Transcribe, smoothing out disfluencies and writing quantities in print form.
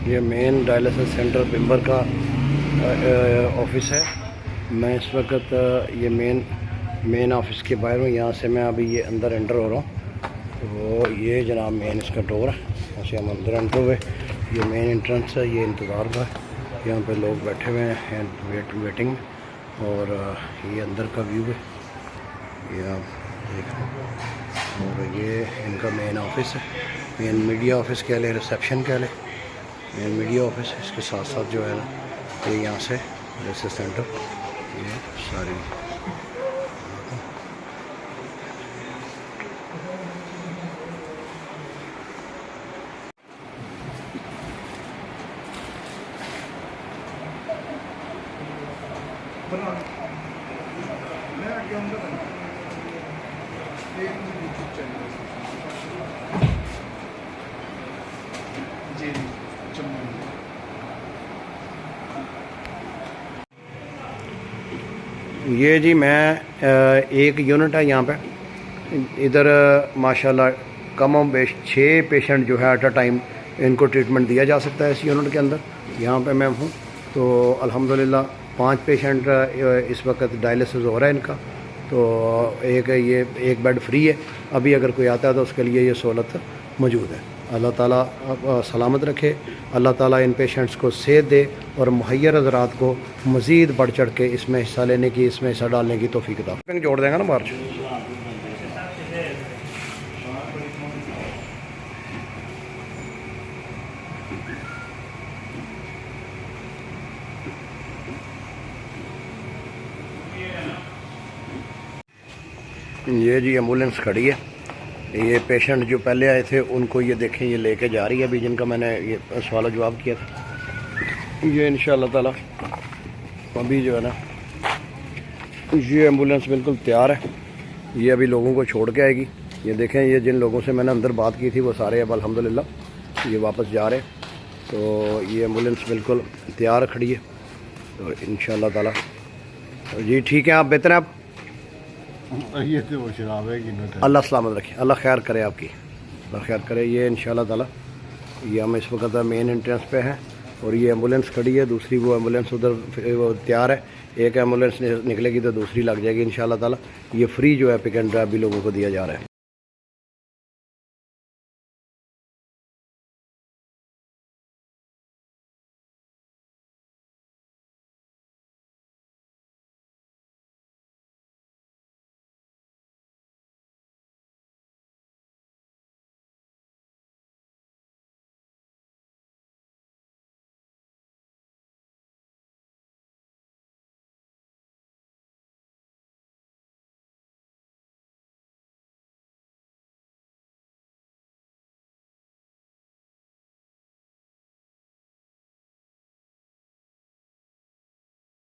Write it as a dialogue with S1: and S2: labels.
S1: ये main dialysis centre पिंबर का office है। मैं इस वक्त ये मेन ऑफिस के बाहर हूँ। यहाँ से मैं अभी ये अंदर एंटर हो रहा हूँ। तो ये जनाब मेन इसका डोर है, यहाँ से हम अंदर एंटर हुए। ये मेन एंट्रेंस है, ये इंतज़ार का है। यहाँ पे लोग बैठे हुए हैं वेटिंग में। और ये अंदर का व्यू है, ये आप देखें। और ये इनका मेन ऑफिस है, मेन मीडिया ऑफिस कह लें, रिसेप्शन कह लें, मेन मीडिया ऑफिस। इसके साथ साथ जो है ना, ये यहाँ से डायलिसिस सेंटर, ये सारी ये जी मैं एक यूनिट है यहाँ पे। इधर माशाल्लाह कम बेश 6 पेशेंट जो है एट अ टाइम इनको ट्रीटमेंट दिया जा सकता है इस यूनिट के अंदर। यहाँ पे मैं हूँ तो अल्हम्दुलिल्लाह 5 पेशेंट इस वक्त डायलिसिस हो रहा है इनका। तो एक बेड फ्री है, अभी अगर कोई आता है तो उसके लिए ये सहूलत मौजूद है। अल्लाह ताला सलामत रखे, अल्लाह ताला इन पेशेंट्स को सेहत दे और मुहैयर हज़रात को मज़ीद बढ़ चढ़ के इसमें हिस्सा लेने की, इसमें हिस्सा डालने की तौफीक अता फरेमाए। जोड़ देंगे ना मार्च। ये जी एम्बुलेंस खड़ी है। ये पेशेंट जो पहले आए थे उनको ये देखें, ये लेके जा रही है अभी, जिनका मैंने ये सवाल जवाब किया था। ये इंशाअल्लाह ताला अभी जो है ना, ये एम्बुलेंस बिल्कुल तैयार है। ये अभी लोगों को छोड़ के आएगी। ये देखें, ये जिन लोगों से मैंने अंदर बात की थी वो सारे अब अल्हम्दुलिल्लाह ये वापस जा रहे हैं। तो ये एम्बुलेंस बिल्कुल तैयार खड़ी है। तो इंशाअल्लाह ताला जी ठीक है, आप बेहतर हैं। आप
S2: ये तो वो शराब है कि
S1: अल्लाह सलामत रखे, अल्लाह खैर करे आपकी, अल्लाह खैर करे। ये इंशाअल्लाह ताला ये हम इस वक्त मेन एंट्रेंस पे हैं और ये एम्बुलेंस खड़ी है। दूसरी वो एम्बुलेंस उधर वो तैयार है। एक एम्बुलेंस निकलेगी तो दूसरी लग जाएगी इंशाअल्लाह ताला। ये फ्री जो है पिक एंड ड्रॉप भी लोगों को दिया जा रहा है।